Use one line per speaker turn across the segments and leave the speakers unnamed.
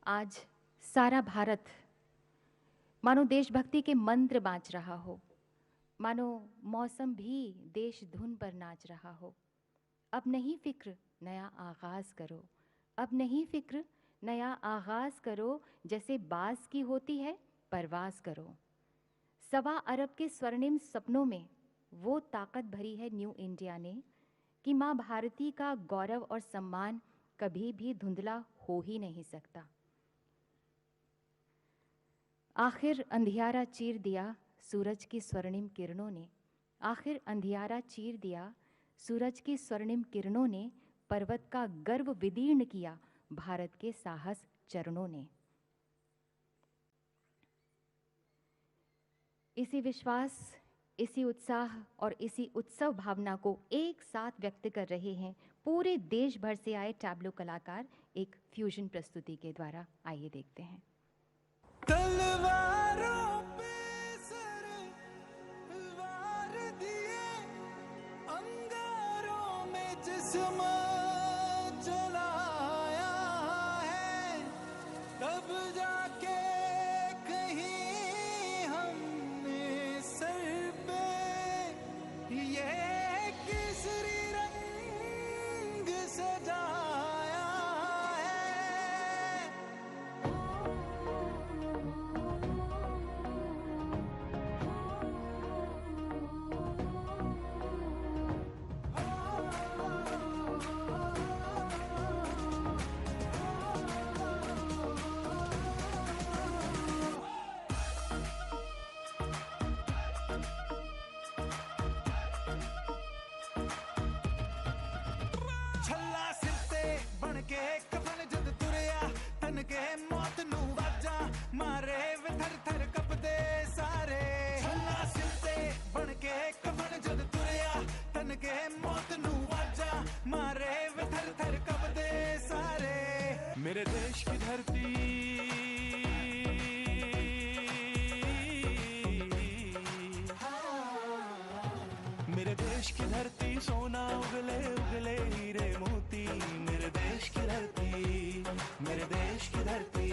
आज सारा भारत मानो देशभक्ति के मंत्र बाँच रहा हो, मानो मौसम भी देश धुन पर नाच रहा हो। अब नहीं फ़िक्र, नया आगाज़ करो। अब नहीं फ़िक्र, नया आगाज़ करो। जैसे बाज़ की होती है, परवाज़ करो। 1.25 अरब के स्वर्णिम सपनों में वो ताकत भरी है न्यू इंडिया ने कि माँ भारती का गौरव और सम्मान कभी भी धुंधला हो ही नहीं सकता। आखिर अंधियारा चीर दिया सूरज की स्वर्णिम किरणों ने। आखिर अंधियारा चीर दिया सूरज की स्वर्णिम किरणों ने। पर्वत का गर्व विदीर्ण किया भारत के साहस चरणों ने। इसी विश्वास, इसी उत्साह और इसी उत्सव भावना को एक साथ व्यक्त कर रहे हैं पूरे देश भर से आए टैब्लो कलाकार एक फ्यूजन प्रस्तुति के द्वारा। आइए देखते हैं।
तलवारों पे सर वार दिए, अंगारों में जिस्म जलाया है, तब जाके कहीं हमने सर पे ये केसरी रंग सजाया है। छल्ला सिर ते बन के कफन जद तुरया, तन के मौत नू वाजा मारे वे थर थर कपदे सारे। छल्ला सिर ते बन के कफन जद तुरया, तन के मौत नू वाजा मारे वे थर थर कपदे सारे। मेरे देश की धरती मेरे देश की धरती सोना उगले उगले हीरे मोती। मेरे देश की धरती, मेरे देश की धरती।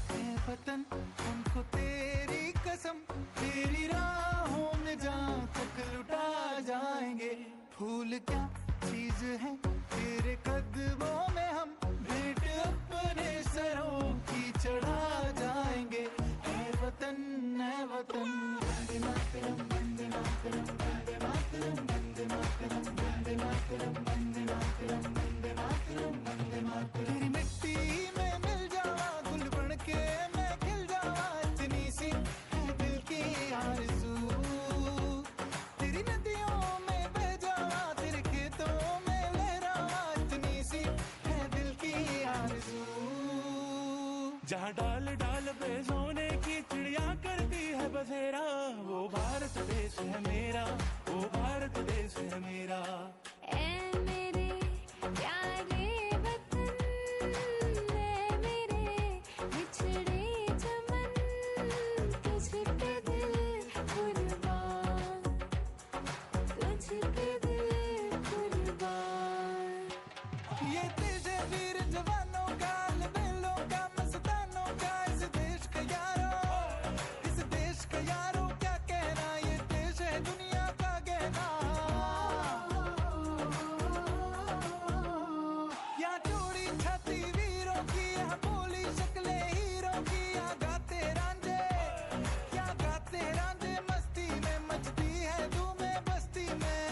है वतन उनको तेरी कसम, तेरी राहों में जहाँ तक लुटा जाएंगे। फूल क्या चीज है तेरे कदमों में, हम भेंट अपने सरों की चढ़ा जाएंगे। है वतन, है वतन। वंदे मातरम, वंदे मातरम, वंदे मातरम, वंदे मातरम, वंदे मातरम, वंदे मातरम, वंदे मातरम, वंदे मातरम। तेरी मिट्टी में मिल जावा, गुल बन के मैं खिल जावा, इतनी सी है दिल की आरज़ू। तेरी नदियों में बह जावा, तेरे खेतों में लहरावा, इतनी सी है दिल की आरज़ू। जहाँ डाल डाल पे सोने की चिड़िया करती है बसेरा, वो भारत देश है मेरा, वो भारत देश है मेरा।
ऐ मेरे प्यारे वतन, ऐ मेरे बिछड़े चमन, तुझ पे दिल कुर्बान, तुझ पे दिल कुर्बान।
ये देश है वीर जवानों का, लबेलों का, मस्तानों का, इस देश का यारो, इस देश का यारो क्या कहना, ये देश है दुनिया का गहना। यहाँ चौड़ी छाती वीरों की, यहाँ बोली शक्लें हीरों की, यहाँ गाते रांझे, क्या गाते रांझे, मस्ती में मचती है धूमें बस्ती में।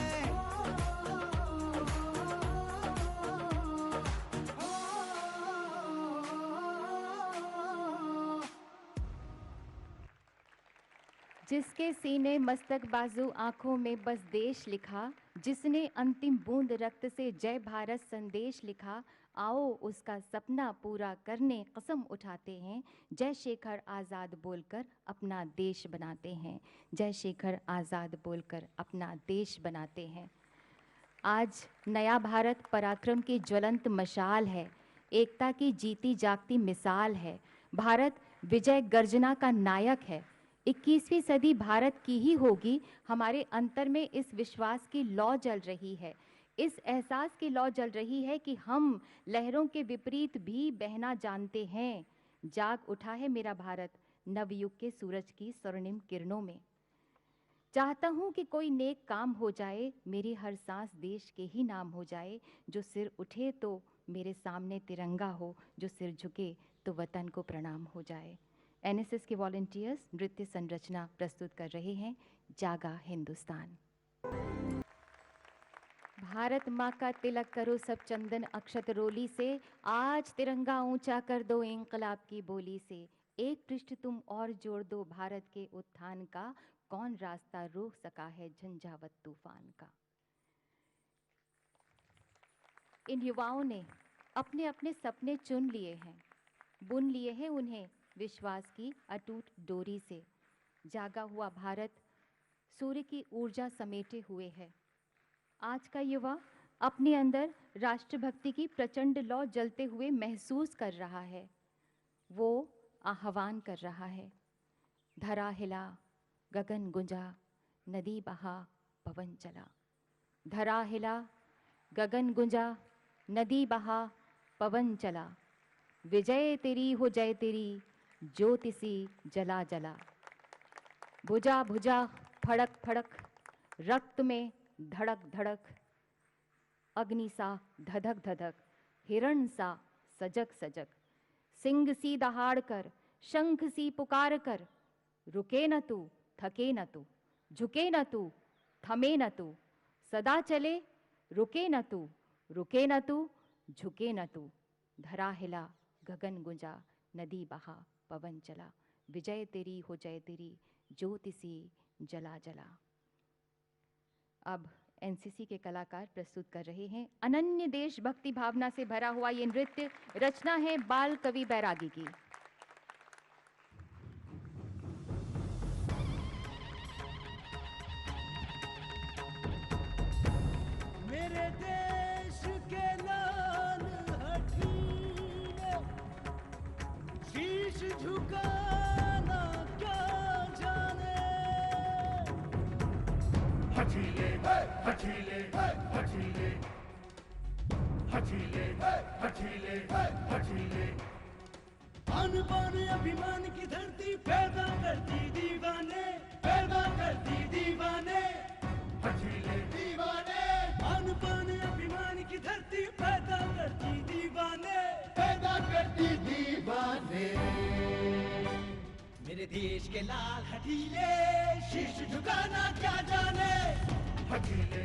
जिसके सीने मस्तक बाजू आंखों में बस देश लिखा, जिसने अंतिम बूंद रक्त से जय भारत संदेश लिखा, आओ उसका सपना पूरा करने कसम उठाते हैं। जय शेखर आज़ाद बोलकर अपना देश बनाते हैं। जय शेखर आज़ाद बोलकर अपना देश बनाते हैं। आज नया भारत पराक्रम की ज्वलंत मशाल है, एकता की जीती जागती मिसाल है। भारत विजय गर्जना का नायक है, 21वीं सदी भारत की ही होगी, हमारे अंतर में इस विश्वास की लौ जल रही है, इस एहसास की लौ जल रही है कि हम लहरों के विपरीत भी बहना जानते हैं। जाग उठा है मेरा भारत नवयुग के सूरज की स्वर्णिम किरणों में। चाहता हूँ कि कोई नेक काम हो जाए, मेरी हर सांस देश के ही नाम हो जाए। जो सिर उठे तो मेरे सामने तिरंगा हो, जो सिर झुके तो वतन को प्रणाम हो जाए। एनएसएस के वॉलंटियर्स नृत्य संरचना प्रस्तुत कर रहे हैं जागा हिंदुस्तान। भारत माँ का तिलक करो सब चंदन अक्षत रोली से, आज तिरंगा ऊंचा कर दो इंकलाब की बोली से। एक पृष्ठ तुम और जोड़ दो भारत के उत्थान का, कौन रास्ता रोक सका है झंझावत तूफान का। इन युवाओं ने अपने अपने सपने चुन लिए हैं, बुन लिए हैं उन्हें विश्वास की अटूट डोरी से। जागा हुआ भारत सूर्य की ऊर्जा समेटे हुए है। आज का युवा अपने अंदर राष्ट्रभक्ति की प्रचंड लौ जलते हुए महसूस कर रहा है। वो आह्वान कर रहा है, धरा हिला गगन गुंजा नदी बहा पवन चला। धरा हिला गगन गुंजा नदी बहा पवन चला। विजय तेरी हो जय तेरी ज्योति सी जला जला। भुजा भुजा फड़क फड़क रक्त में धड़क धड़क। अग्नि सा धधक धधक हिरण सा सजग सजग। सिंह सी दहाड़ कर शंख सी पुकार कर। रुके न तू थके न तू झुके न तू थमे न तू। सदा चले रुके न तू रुके न तू झुके न तू। धरा हिला गगन गुंजा नदी बहा पवन चला। विजय तेरी हो जय तेरी ज्योति सी जला जला। अब एनसीसी के कलाकार प्रस्तुत कर रहे हैं अनन्य देशभक्ति भावना से भरा हुआ ये नृत्य। रचना है बाल कवि बैरागी की।
मेरे देश के लाल हठीले शीश झुकाना क्या जाने। हठीले हठीले हठीले हठीले हठीले हठीले। आन बान अभिमान की धरती पैदा करती दीवाने, पैदा करती दीवाने। हठीले दीवाने। आन बान अभिमान की धरती पैदा करती दीवाने, पैदा करती दीवाने। मेरे देश के लाल हठीले शीश झुकाना क्या जाने। हठीले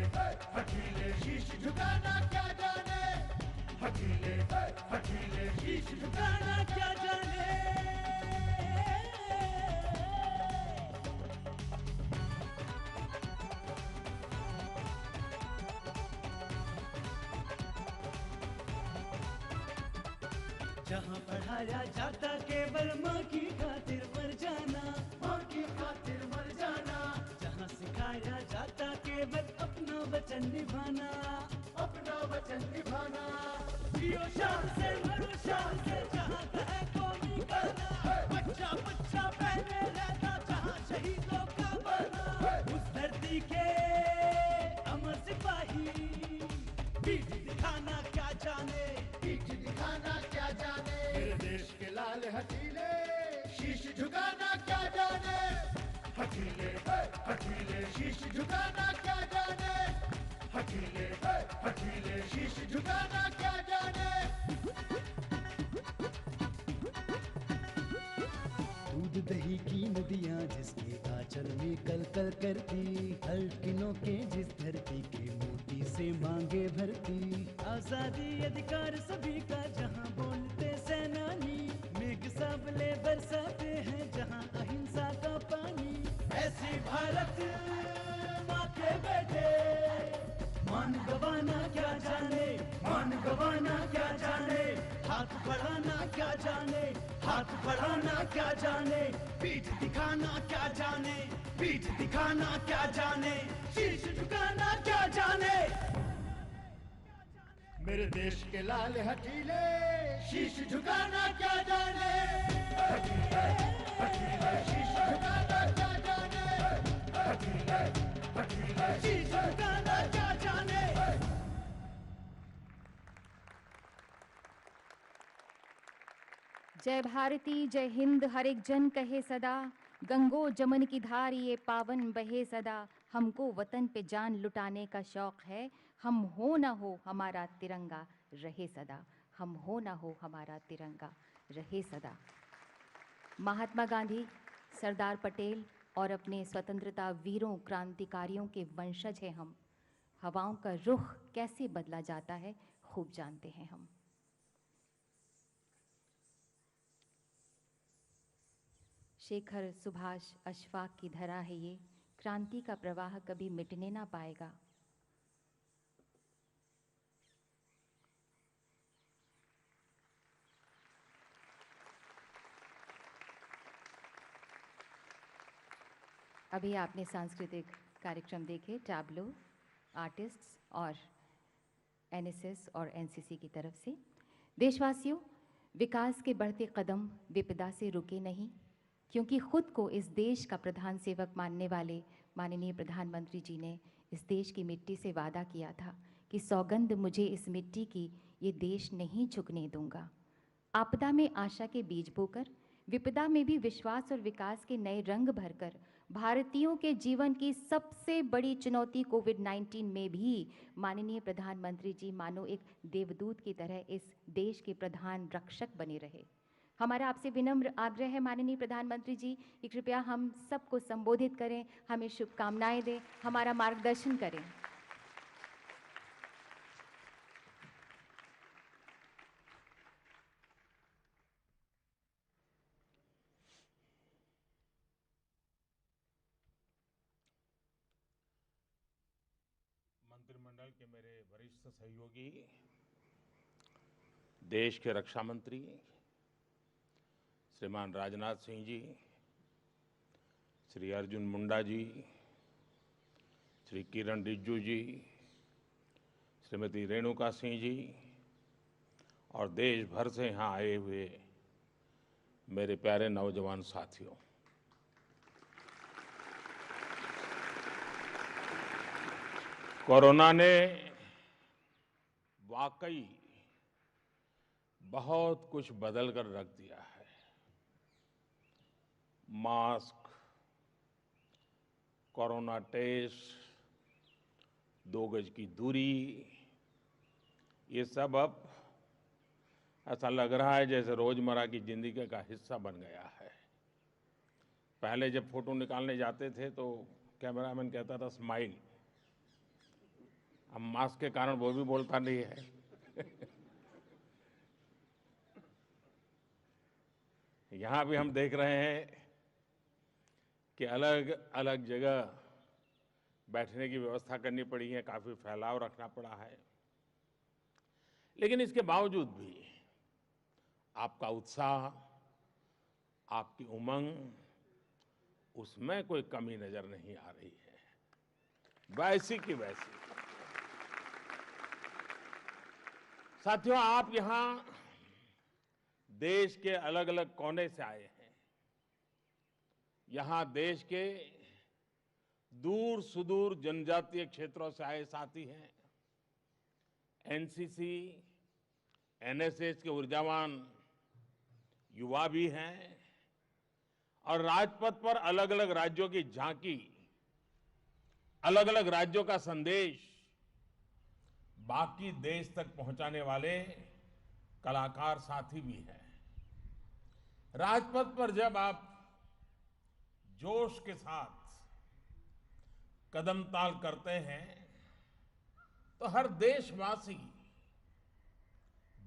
हठीले शीश झुकाना क्या जाने। हठीले हठीले शीश झुकाना क्या जाने। जहाँ पढ़ाया जाता केवल माँ की खातिर मर जाना, माँ की खातिर मर जाना। जहाँ सिखाया जाता केवल अपना वचन निभाना, अपना वचन निभाना। जियो शान से मरो शान से जहाँ कहे कौमी गाना। बच्चा बच्चा पहले रहता जहाँ शहीदों का बना। उस धरती के अमर सिपाही पीठ दिखाना क्या जाने, पीठ दिखाना क्या जाने। मेरे देश के लाल हठीले शीश झुकाना क्या जाने। हठीले हठीले शीश झुकाना क्या जाने। हठीले हठीले शीश झुकाना क्या जाने। दूध दही की नदियाँ जिसके आंचल में कल कल करती, हर किनों के जिस धरती के मोती से मांगे भरती। आजादी अधिकार सभी का जहाँ बोलते सेनानी, मेघ साबले बरसाते हैं जहाँ अहिंसा का पानी। ऐसी भारत माँ के बेटे मान गवाना क्या जाने, मान गवाना क्या जाने। हाथ बढ़ाना क्या जाने, हाथ बढ़ाना क्या जाने। पीठ दिखाना क्या जाने, पीठ दिखाना क्या जाने। शीश झुकाना क्या जाने। मेरे देश के लाल हठीले शीश झुकाना क्या जाने। हठीले हठीले शीश झुकाना चीजों का ना क्या जाने।
जय भारती जय हिंद हर एक जन कहे सदा, गंगो जमन की धार ये पावन बहे सदा। हमको वतन पे जान लुटाने का शौक है, हम हो ना हो हमारा तिरंगा रहे सदा। हम हो ना हो हमारा तिरंगा रहे सदा। महात्मा गांधी, सरदार पटेल और अपने स्वतंत्रता वीरों क्रांतिकारियों के वंशज हैं हम। हवाओं का रुख कैसे बदला जाता है खूब जानते हैं हम। शेखर सुभाष अशफाक की धरा है ये, क्रांति का प्रवाह कभी मिटने ना पाएगा। अभी आपने सांस्कृतिक कार्यक्रम देखे, टैब्लो, आर्टिस्ट्स और एनएसएस और एनसीसी की तरफ से। देशवासियों, विकास के बढ़ते कदम विपदा से रुके नहीं, क्योंकि खुद को इस देश का प्रधान सेवक मानने वाले माननीय प्रधानमंत्री जी ने इस देश की मिट्टी से वादा किया था कि सौगंध मुझे इस मिट्टी की, ये देश नहीं झुकने दूंगा। आपदा में आशा के बीज बोकर, विपदा में भी विश्वास और विकास के नए रंग भरकर, भारतीयों के जीवन की सबसे बड़ी चुनौती कोविड-19 में भी माननीय प्रधानमंत्री जी मानो एक देवदूत की तरह इस देश के प्रधान रक्षक बने रहे। हमारा आपसे विनम्र आग्रह है माननीय प्रधानमंत्री जी कि कृपया हम सबको संबोधित करें, हमें शुभकामनाएं दें, हमारा मार्गदर्शन करें।
मंत्रिमंडल के मेरे वरिष्ठ सहयोगी, देश के रक्षा मंत्री श्रीमान राजनाथ सिंह जी, श्री अर्जुन मुंडा जी, श्री किरण रिजिजू जी, श्रीमती रेणुका सिंह जी और देश भर से यहाँ आए हुए मेरे प्यारे नौजवान साथियों, कोरोना ने वाकई बहुत कुछ बदल कर रख दिया है। मास्क, कोरोना टेस्ट, 2 गज की दूरी, ये सब अब ऐसा लग रहा है जैसे रोजमर्रा की जिंदगी का हिस्सा बन गया है। पहले जब फोटो निकालने जाते थे तो कैमरामैन कहता था स्माइल, अब मास्क के कारण वो भी बोलता नहीं है। यहाँ भी हम देख रहे हैं कि अलग अलग जगह बैठने की व्यवस्था करनी पड़ी है, काफी फैलाव रखना पड़ा है, लेकिन इसके बावजूद भी आपका उत्साह, आपकी उमंग, उसमें कोई कमी नजर नहीं आ रही है, वैसी की वैसी। साथियों, आप यहां देश के अलग अलग कोने से आए हैं। यहां देश के दूर सुदूर जनजातीय क्षेत्रों से आए साथी हैं। एनसीसी, एनएसएस के ऊर्जावान युवा भी हैं और राजपथ पर अलग अलग राज्यों की झांकी, अलग अलग राज्यों का संदेश बाकी देश तक पहुंचाने वाले कलाकार साथी भी हैं। राजपथ पर जब आप जोश के साथ कदम ताल करते हैं तो हर देशवासी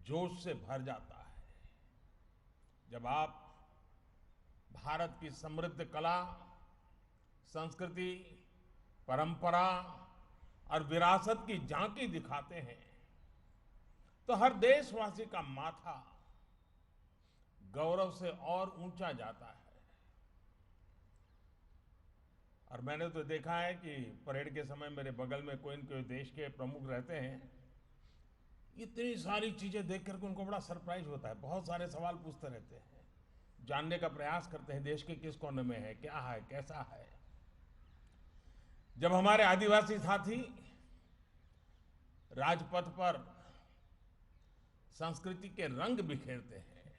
जोश से भर जाता है। जब आप भारत की समृद्ध कला, संस्कृति, परंपरा और विरासत की झांकी दिखाते हैं तो हर देशवासी का माथा गौरव से और ऊंचा जाता है। और मैंने तो देखा है कि परेड के समय मेरे बगल में कोई न कोई देश के प्रमुख रहते हैं, इतनी सारी चीजें देख करके उनको बड़ा सरप्राइज होता है, बहुत सारे सवाल पूछते रहते हैं, जानने का प्रयास करते हैं देश के किस कोने में है, क्या है, कैसा है। जब हमारे आदिवासी साथी राजपथ पर संस्कृति के रंग बिखेरते हैं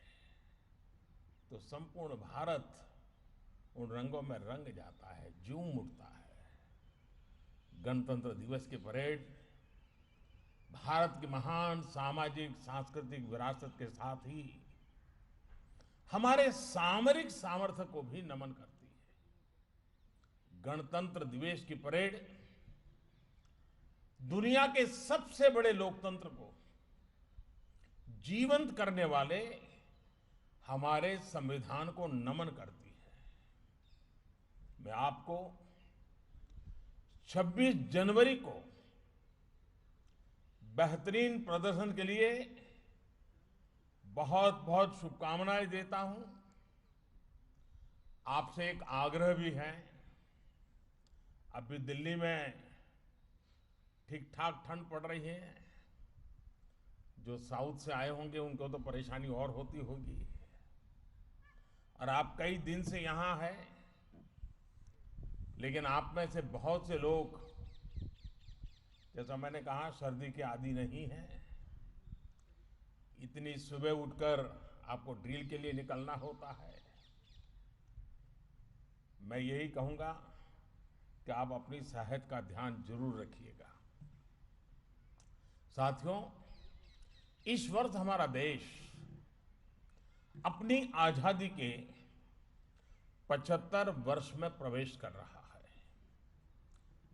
तो संपूर्ण भारत उन रंगों में रंग जाता है, झूम उठता है। गणतंत्र दिवस की परेड भारत की महान सामाजिक सांस्कृतिक विरासत के साथ ही हमारे सामरिक सामर्थ्य को भी नमन करती है। गणतंत्र दिवस की परेड दुनिया के सबसे बड़े लोकतंत्र को जीवंत करने वाले हमारे संविधान को नमन करती है। मैं आपको 26 जनवरी को बेहतरीन प्रदर्शन के लिए बहुत बहुत शुभकामनाएं देता हूं। आपसे एक आग्रह भी है, अभी दिल्ली में ठीक ठाक ठंड पड़ रही है, जो साउथ से आए होंगे उनको तो परेशानी और होती होगी, और आप कई दिन से यहां हैं, लेकिन आप में से बहुत से लोग, जैसा मैंने कहा, सर्दी के आदी नहीं है। इतनी सुबह उठकर आपको ड्रिल के लिए निकलना होता है। मैं यही कहूंगा कि आप अपनी सेहत का ध्यान जरूर रखिएगा। साथियों, इस वर्ष हमारा देश अपनी आजादी के 75 वर्ष में प्रवेश कर रहा है।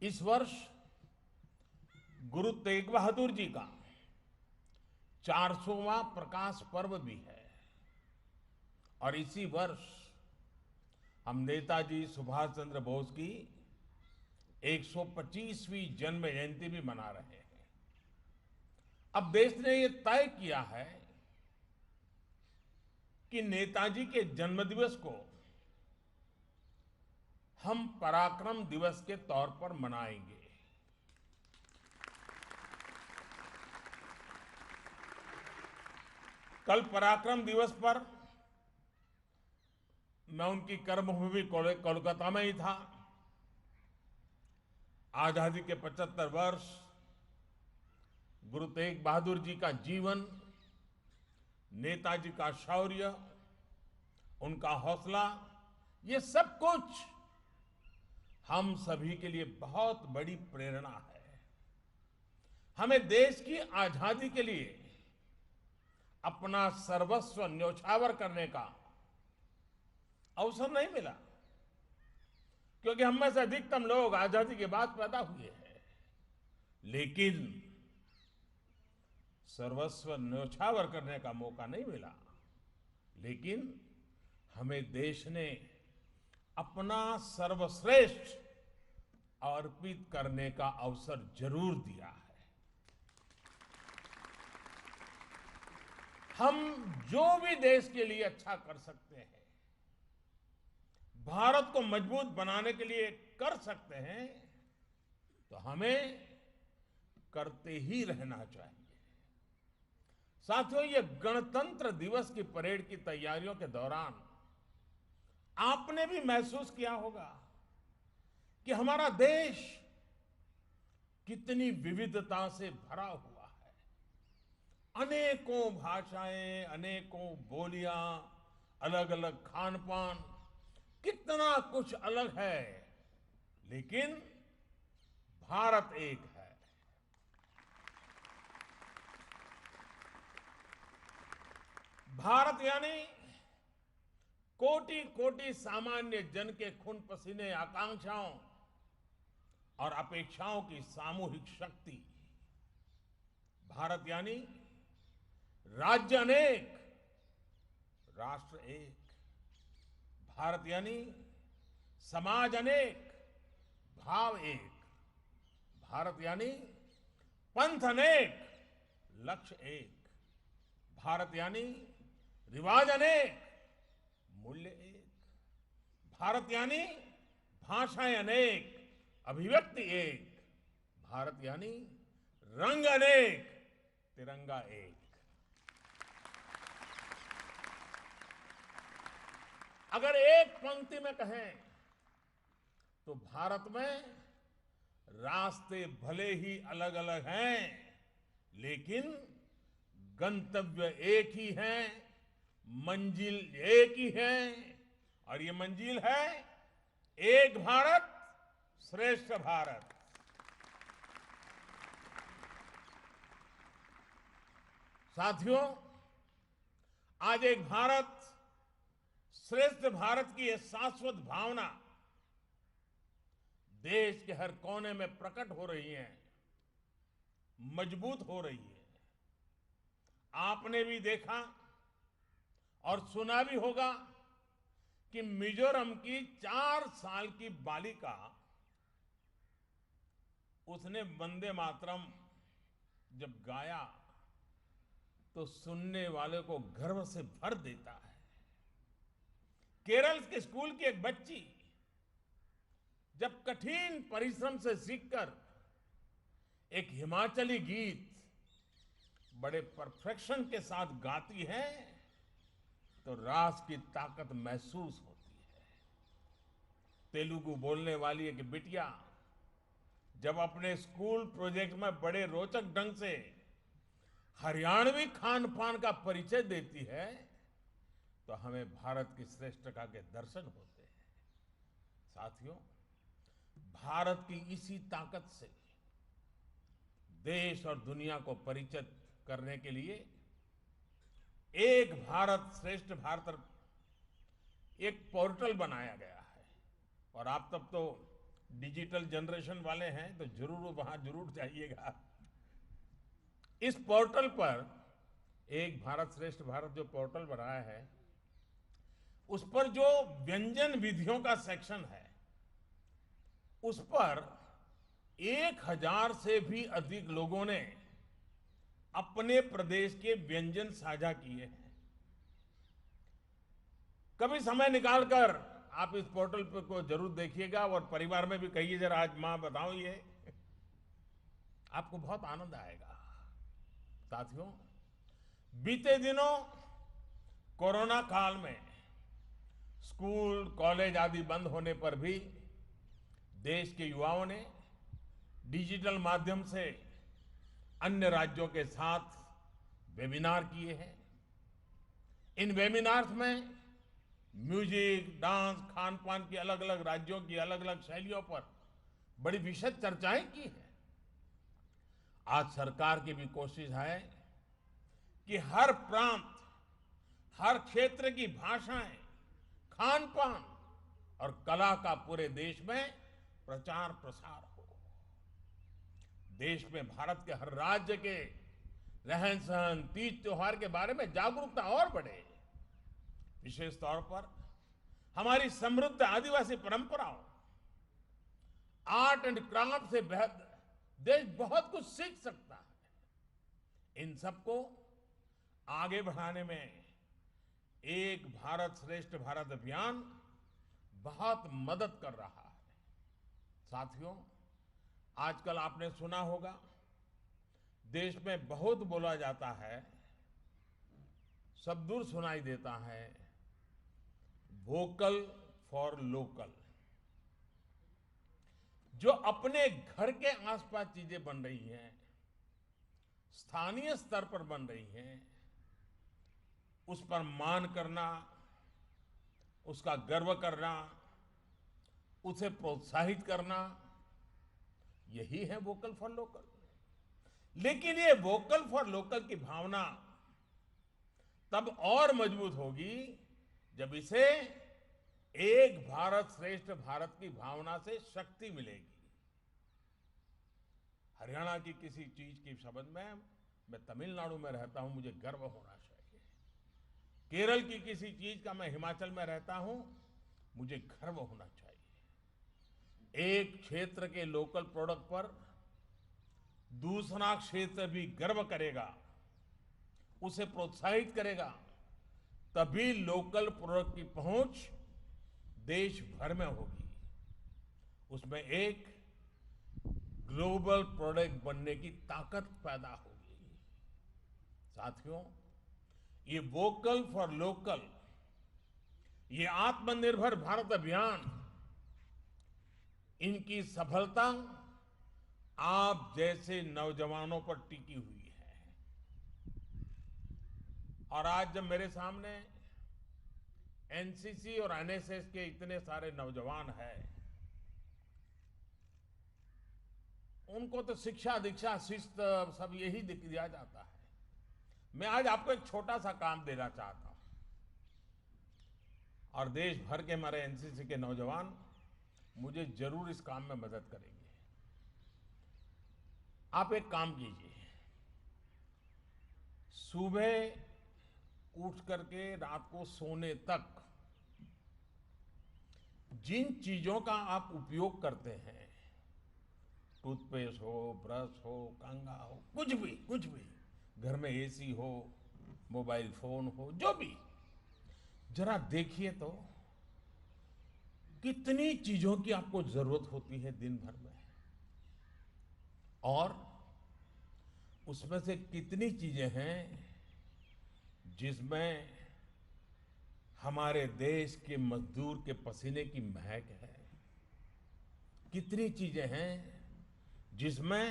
इस वर्ष गुरु तेग बहादुर जी का 400वां प्रकाश पर्व भी है, और इसी वर्ष हम नेताजी सुभाष चंद्र बोस की 125वीं जन्म जयंती भी मना रहे हैं। अब देश ने यह तय किया है कि नेताजी के जन्मदिवस को हम पराक्रम दिवस के तौर पर मनाएंगे। कल पराक्रम दिवस पर मैं उनकी कर्मभूमि कोलकाता में ही था। आजादी के 75 वर्ष, गुरु तेग बहादुर जी का जीवन, नेताजी का शौर्य, उनका हौसला, ये सब कुछ हम सभी के लिए बहुत बड़ी प्रेरणा है। हमें देश की आजादी के लिए अपना सर्वस्व न्योछावर करने का अवसर नहीं मिला, क्योंकि हम में से अधिकतम लोग आजादी के बाद पैदा हुए हैं, लेकिन सर्वस्व न्योछावर करने का मौका नहीं मिला। लेकिन हमें देश ने अपना सर्वश्रेष्ठ अर्पित करने का अवसर जरूर दिया है। हम जो भी देश के लिए अच्छा कर सकते हैं, भारत को मजबूत बनाने के लिए कर सकते हैं, तो हमें करते ही रहना चाहिए। साथियों, ये गणतंत्र दिवस की परेड की तैयारियों के दौरान आपने भी महसूस किया होगा कि हमारा देश कितनी विविधता से भरा हुआ है। अनेकों भाषाएं, अनेकों बोलियां, अलग अलग खान पान, कितना कुछ अलग है, लेकिन भारत एक है। भारत यानी कोटि कोटि सामान्य जन के खून पसीने, आकांक्षाओं और अपेक्षाओं की सामूहिक शक्ति। भारत यानी राज्य अनेक, राष्ट्र एक। भारत यानी समाज अनेक, भाव एक। भारत यानी पंथ अनेक, लक्ष्य एक। भारत यानी रिवाज अनेक, मूल्य एक। भारत यानी भाषाएं अनेक, अभिव्यक्ति एक। भारत यानी रंग अनेक, तिरंगा एक। अगर एक पंक्ति में कहें तो भारत में रास्ते भले ही अलग अलग हैं, लेकिन गंतव्य एक ही है, मंजिल एक ही है, और ये मंजिल है एक भारत श्रेष्ठ भारत। साथियों, आज एक भारत श्रेष्ठ भारत की यह शाश्वत भावना देश के हर कोने में प्रकट हो रही है, मजबूत हो रही है। आपने भी देखा और सुना भी होगा कि मिजोरम की 4 साल की बालिका, उसने वंदे मातरम जब गाया तो सुनने वाले को गर्व से भर देता है। केरल के स्कूल की एक बच्ची जब कठिन परिश्रम से सीखकर एक हिमाचली गीत बड़े परफेक्शन के साथ गाती है तो राष्ट्र की ताकत महसूस होती है। तेलुगु बोलने वाली एक बिटिया जब अपने स्कूल प्रोजेक्ट में बड़े रोचक ढंग से हरियाणवी खान पान का परिचय देती है तो हमें भारत की श्रेष्ठता के दर्शन होते हैं। साथियों, भारत की इसी ताकत से देश और दुनिया को परिचित करने के लिए एक भारत श्रेष्ठ भारत एक पोर्टल बनाया गया है। और आप तब तो डिजिटल जनरेशन वाले हैं तो जरूर वहां जरूर जाइएगा। इस पोर्टल पर एक भारत श्रेष्ठ भारत जो पोर्टल बनाया है, उस पर जो व्यंजन विधियों का सेक्शन है, उस पर 1000 से भी अधिक लोगों ने अपने प्रदेश के व्यंजन साझा किए हैं। कभी समय निकालकर आप इस पोर्टल पर को जरूर देखिएगा और परिवार में भी कहिए, जरा आज मां बताओ, ये आपको बहुत आनंद आएगा। साथियों, बीते दिनों कोरोना काल में स्कूल कॉलेज आदि बंद होने पर भी देश के युवाओं ने डिजिटल माध्यम से अन्य राज्यों के साथ वेबिनार किए हैं। इन वेबिनार्स में म्यूजिक, डांस, खान पान की अलग अलग राज्यों की अलग अलग शैलियों पर बड़ी विशद चर्चाएं की हैं। आज सरकार की भी कोशिश है कि हर प्रांत, हर क्षेत्र की भाषाएं, खान पान और कला का पूरे देश में प्रचार प्रसार हो। देश में भारत के हर राज्य के रहन सहन, तीज त्योहार के बारे में जागरूकता और बढ़े। विशेष तौर पर हमारी समृद्ध आदिवासी परंपराओं, आर्ट एंड क्राफ्ट से देश बहुत कुछ सीख सकता है। इन सबको आगे बढ़ाने में एक भारत श्रेष्ठ भारत अभियान बहुत मदद कर रहा है। साथियों, आजकल आपने सुना होगा, देश में बहुत बोला जाता है, सब दूर सुनाई देता है, वोकल फॉर लोकल। जो अपने घर के आसपास चीजें बन रही हैं, स्थानीय स्तर पर बन रही हैं, उस पर मान करना, उसका गर्व करना, उसे प्रोत्साहित करना, यही है वोकल फॉर लोकल। लेकिन ये वोकल फॉर लोकल की भावना तब और मजबूत होगी जब इसे एक भारत श्रेष्ठ भारत की भावना से शक्ति मिलेगी। हरियाणा की किसी चीज के संबंध में मैं तमिलनाडु में रहता हूं, मुझे गर्व होना चाहिए। केरल की किसी चीज का मैं हिमाचल में रहता हूं, मुझे गर्व होना चाहिए। एक क्षेत्र के लोकल प्रोडक्ट पर दूसरा क्षेत्र भी गर्व करेगा, उसे प्रोत्साहित करेगा, तभी लोकल प्रोडक्ट की पहुंच देश भर में होगी। उसमें एक ग्लोबल प्रोडक्ट बनने की ताकत पैदा होगी। साथियों, ये वोकल फॉर लोकल, ये आत्मनिर्भर भारत अभियान, इनकी सफलता आप जैसे नौजवानों पर टिकी हुई है। और आज जब मेरे सामने एनसीसी और एनएसएस के इतने सारे नौजवान हैं, उनको तो शिक्षा दीक्षा शिस्त सब यही दिया जाता है। मैं आज आपको एक छोटा सा काम देना चाहता हूं, और देश भर के हमारे एनसीसी के नौजवान मुझे जरूर इस काम में मदद करेंगे। आप एक काम कीजिए, सुबह उठ करके रात को सोने तक जिन चीजों का आप उपयोग करते हैं, टूथपेस्ट हो, ब्रश हो, कंघा हो, कुछ भी, घर में एसी हो, मोबाइल फोन हो, जो भी, जरा देखिए तो कितनी चीजों की आपको जरूरत होती है दिन भर में, और उसमें से कितनी चीजें हैं जिसमें हमारे देश के मजदूर के पसीने की महक है, कितनी चीजें हैं जिसमें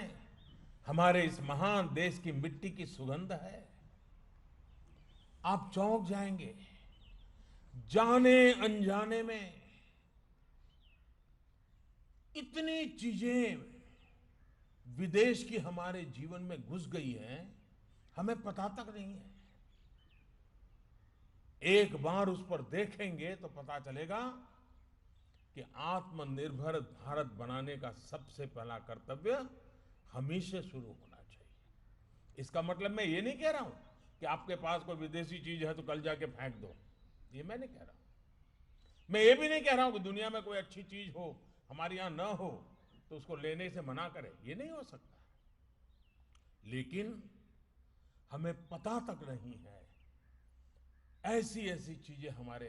हमारे इस महान देश की मिट्टी की सुगंध है। आप चौंक जाएंगे, जाने अनजाने में इतनी चीजें विदेश की हमारे जीवन में घुस गई हैं, हमें पता तक नहीं है। एक बार उस पर देखेंगे तो पता चलेगा कि आत्मनिर्भर भारत बनाने का सबसे पहला कर्तव्य हम ही से शुरू होना चाहिए। इसका मतलब मैं ये नहीं कह रहा हूं कि आपके पास कोई विदेशी चीज है तो कल जाके फेंक दो, ये मैं नहीं कह रहा हूं। मैं ये भी नहीं कह रहा हूं कि दुनिया में कोई अच्छी चीज हो, हमारे यहां न हो, तो उसको लेने से मना करें, ये नहीं हो सकता। लेकिन हमें पता तक नहीं है, ऐसी ऐसी चीजें हमारे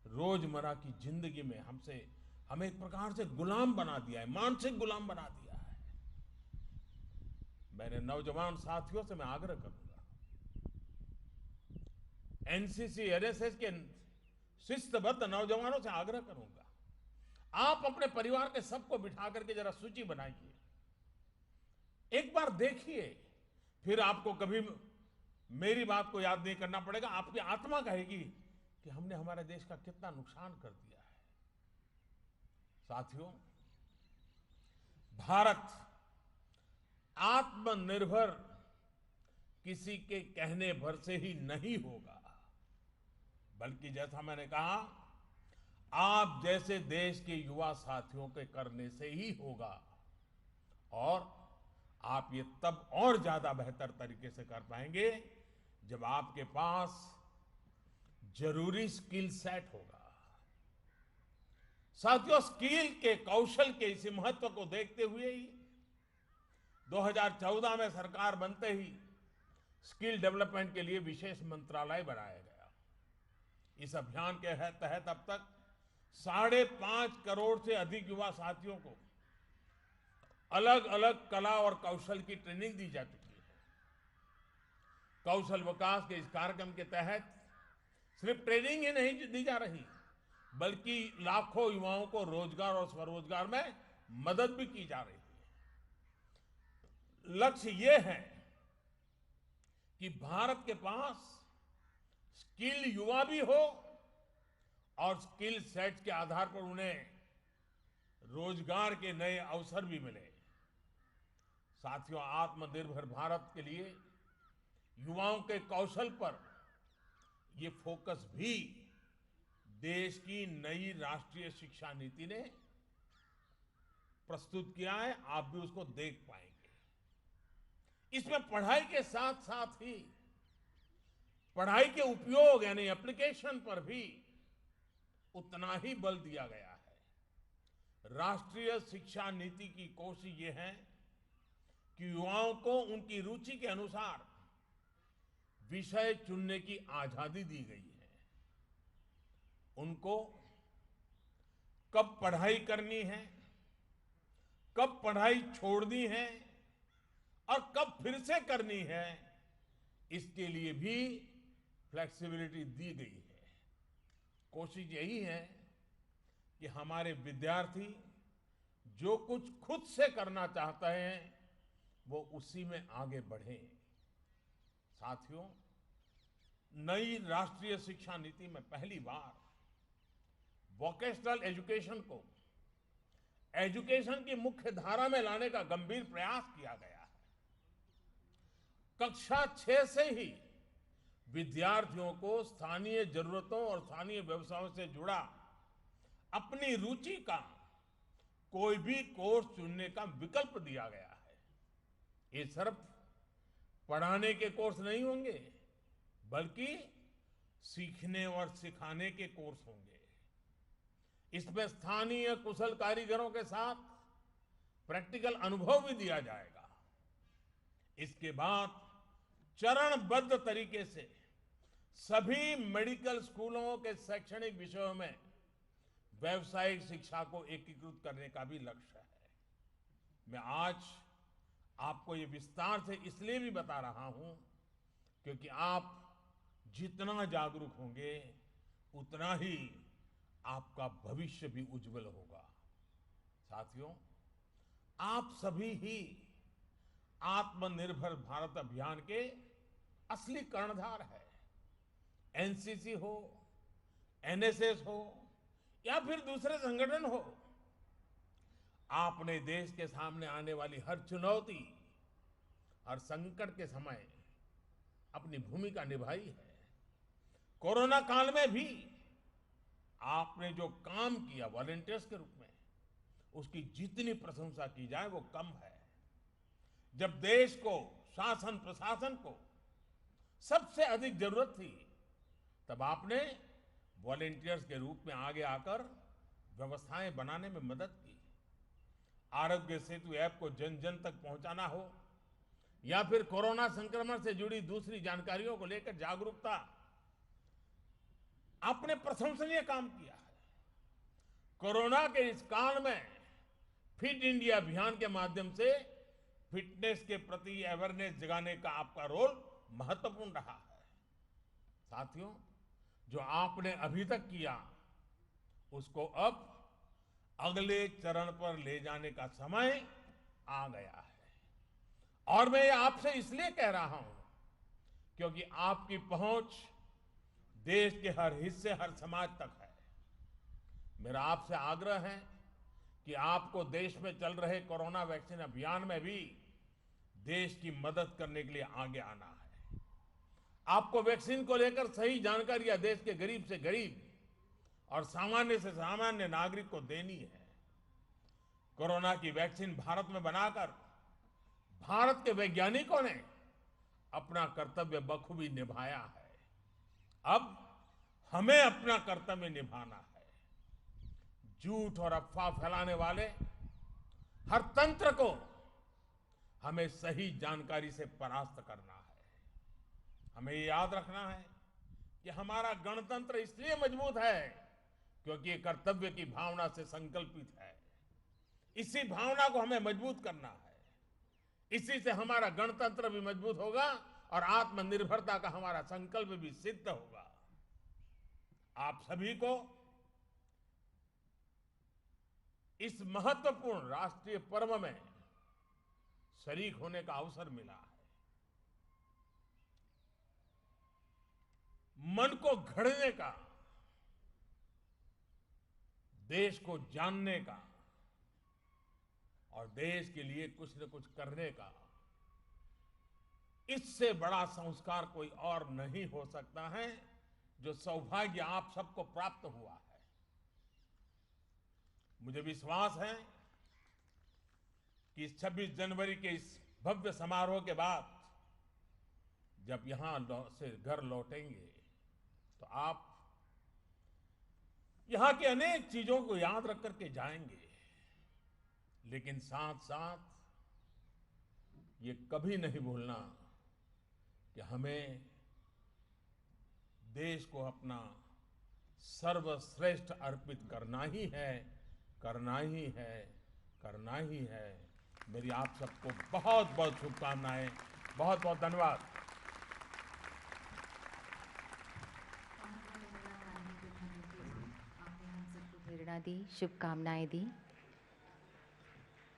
रोजमर्रा की जिंदगी में हमें एक प्रकार से गुलाम बना दिया है, मानसिक गुलाम बना दिया है। मेरे नौजवान साथियों से मैं आग्रह करूंगा, एनसीसी एनएसएस के शिस्तबद्ध नौजवानों से आग्रह करूंगा, आप अपने परिवार के सबको बिठा करके जरा सूची बनाइए, एक बार देखिए, फिर आपको कभी मेरी बात को याद नहीं करना पड़ेगा। आपकी आत्मा कहेगी कि हमने हमारे देश का कितना नुकसान कर दिया है। साथियों, भारत आत्मनिर्भर किसी के कहने भर से ही नहीं होगा, बल्कि जैसा मैंने कहा, आप जैसे देश के युवा साथियों के करने से ही होगा। और आप ये तब और ज्यादा बेहतर तरीके से कर पाएंगे जब आपके पास जरूरी स्किल सेट होगा। साथियों, स्किल के, कौशल के इस महत्व को देखते हुए ही 2014 में सरकार बनते ही स्किल डेवलपमेंट के लिए विशेष मंत्रालय बनाया गया। इस अभियान के तहत अब तक 5.5 करोड़ से अधिक युवा साथियों को अलग अलग कला और कौशल की ट्रेनिंग दी जा चुकी है। कौशल विकास के इस कार्यक्रम के तहत सिर्फ ट्रेनिंग ही नहीं दी जा रही, बल्कि लाखों युवाओं को रोजगार और स्वरोजगार में मदद भी की जा रही है। लक्ष्य यह है कि भारत के पास स्किल युवा भी हो और स्किल सेट के आधार पर उन्हें रोजगार के नए अवसर भी मिले। साथियों, आत्मनिर्भर भारत के लिए युवाओं के कौशल पर ये फोकस भी देश की नई राष्ट्रीय शिक्षा नीति ने प्रस्तुत किया है। आप भी उसको देख पाएंगे। इसमें पढ़ाई के साथ साथ ही पढ़ाई के उपयोग यानी एप्लीकेशन पर भी उतना ही बल दिया गया है। राष्ट्रीय शिक्षा नीति की कोशिश ये है कि युवाओं को उनकी रुचि के अनुसार विषय चुनने की आजादी दी गई है। उनको कब पढ़ाई करनी है, कब पढ़ाई छोड़नी है और कब फिर से करनी है, इसके लिए भी फ्लेक्सिबिलिटी दी गई है। कोशिश यही है कि हमारे विद्यार्थी जो कुछ खुद से करना चाहते हैं वो उसी में आगे बढ़ें। साथियों, नई राष्ट्रीय शिक्षा नीति में पहली बार वोकेशनल एजुकेशन को एजुकेशन की मुख्य धारा में लाने का गंभीर प्रयास किया गया है। कक्षा 6 से ही विद्यार्थियों को स्थानीय जरूरतों और स्थानीय व्यवसायों से जुड़ा अपनी रुचि का कोई भी कोर्स चुनने का विकल्प दिया गया है। ये सिर्फ पढ़ाने के कोर्स नहीं होंगे, बल्कि सीखने और सिखाने के कोर्स होंगे। इसमें स्थानीय कुशल कारीगरों के साथ प्रैक्टिकल अनुभव भी दिया जाएगा। इसके बाद चरणबद्ध तरीके से सभी मेडिकल स्कूलों के शैक्षणिक विषयों में व्यावसायिक शिक्षा को एकीकृत करने का भी लक्ष्य है। मैं आज आपको ये विस्तार से इसलिए भी बता रहा हूं क्योंकि आप जितना जागरूक होंगे उतना ही आपका भविष्य भी उज्जवल होगा। साथियों, आप सभी ही आत्मनिर्भर भारत अभियान के असली कर्णधार है। एनसीसी हो, एनएसएस हो या फिर दूसरे संगठन हो, आपने देश के सामने आने वाली हर चुनौती, हर संकट के समय अपनी भूमिका निभाई है। कोरोना काल में भी आपने जो काम किया वॉलंटियर्स के रूप में, उसकी जितनी प्रशंसा की जाए वो कम है। जब देश को, शासन प्रशासन को सबसे अधिक जरूरत थी, तब आपने वॉलंटियर्स के रूप में आगे आकर व्यवस्थाएं बनाने में मदद की। आरोग्य सेतु ऐप को जन जन तक पहुंचाना हो या फिर कोरोना संक्रमण से जुड़ी दूसरी जानकारियों को लेकर जागरूकता, आपने प्रशंसनीय काम किया है। कोरोना के इस काल में फिट इंडिया अभियान के माध्यम से फिटनेस के प्रति अवेयरनेस जगाने का आपका रोल महत्वपूर्ण रहा है। साथियों, जो आपने अभी तक किया उसको अब अगले चरण पर ले जाने का समय आ गया है। और मैं ये आपसे इसलिए कह रहा हूं क्योंकि आपकी पहुंच देश के हर हिस्से, हर समाज तक है। मेरा आपसे आग्रह है कि आपको देश में चल रहे कोरोना वैक्सीन अभियान में भी देश की मदद करने के लिए आगे आना है। आपको वैक्सीन को लेकर सही जानकारियां देश के गरीब से गरीब और सामान्य से सामान्य नागरिक को देनी है। कोरोना की वैक्सीन भारत में बनाकर भारत के वैज्ञानिकों ने अपना कर्तव्य बखूबी निभाया है। अब हमें अपना कर्तव्य निभाना है। झूठ और अफवाह फैलाने वाले हर तंत्र को हमें सही जानकारी से परास्त करना है। हमें ये याद रखना है कि हमारा गणतंत्र इसलिए मजबूत है क्योंकि ये कर्तव्य की भावना से संकल्पित है। इसी भावना को हमें मजबूत करना है। इसी से हमारा गणतंत्र भी मजबूत होगा और आत्मनिर्भरता का हमारा संकल्प भी सिद्ध होगा। आप सभी को इस महत्वपूर्ण राष्ट्रीय पर्व में शरीक होने का अवसर मिला है। मन को घड़ने का, देश को जानने का और देश के लिए कुछ न कुछ करने का, इससे बड़ा संस्कार कोई और नहीं हो सकता है जो सौभाग्य आप सबको प्राप्त हुआ है। मुझे विश्वास है कि 26 जनवरी के इस भव्य समारोह के बाद जब यहां से घर लौटेंगे तो आप यहां की अनेक चीजों को याद रख करके जाएंगे, लेकिन साथ साथ ये कभी नहीं भूलना कि हमें देश को अपना सर्वश्रेष्ठ अर्पित करना ही है, करना ही है, करना ही है। मेरी आप सबको बहुत बहुत शुभकामनाएं, बहुत बहुत धन्यवाद।
आपने हम सबको प्रेरणा दी, शुभकामनाएं दी।